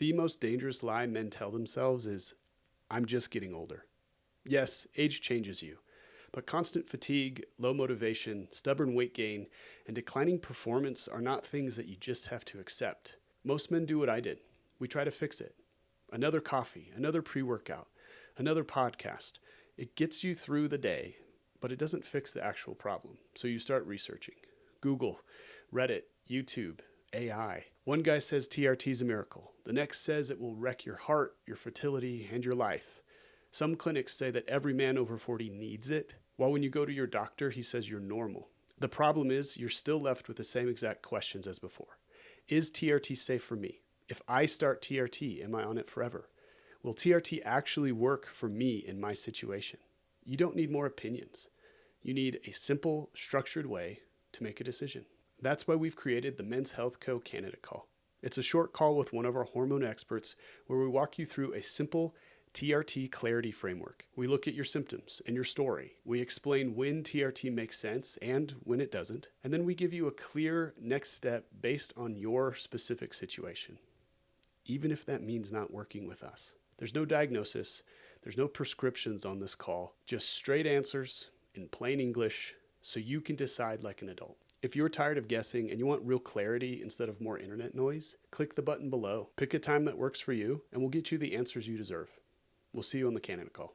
The most dangerous lie men tell themselves is, I'm just getting older. Yes, age changes you, but constant fatigue, low motivation, stubborn weight gain, and declining performance are not things that you just have to accept. Most men do what I did. We try to fix it. Another coffee, another pre-workout, another podcast. It gets you through the day, but it doesn't fix the actual problem. So you start researching. Google, Reddit, YouTube, AI. One guy says TRT is a miracle. The next says it will wreck your heart, your fertility, and your life. Some clinics say that every man over 40 needs it, while when you go to your doctor, he says you're normal. The problem is you're still left with the same exact questions as before. Is TRT safe for me? If I start TRT, am I on it forever? Will TRT actually work for me in my situation? You don't need more opinions. You need a simple, structured way to make a decision. That's why we've created the Men's Health Co. Candidate Call. It's a short call with one of our hormone experts where we walk you through a simple TRT clarity framework. We look at your symptoms and your story. We explain when TRT makes sense and when it doesn't. And then we give you a clear next step based on your specific situation, even if that means not working with us. There's no diagnosis. There's no prescriptions on this call, just straight answers in plain English so you can decide like an adult. If you're tired of guessing and you want real clarity instead of more internet noise, click the button below. Pick a time that works for you and we'll get you the answers you deserve. We'll see you on the Candidate Call.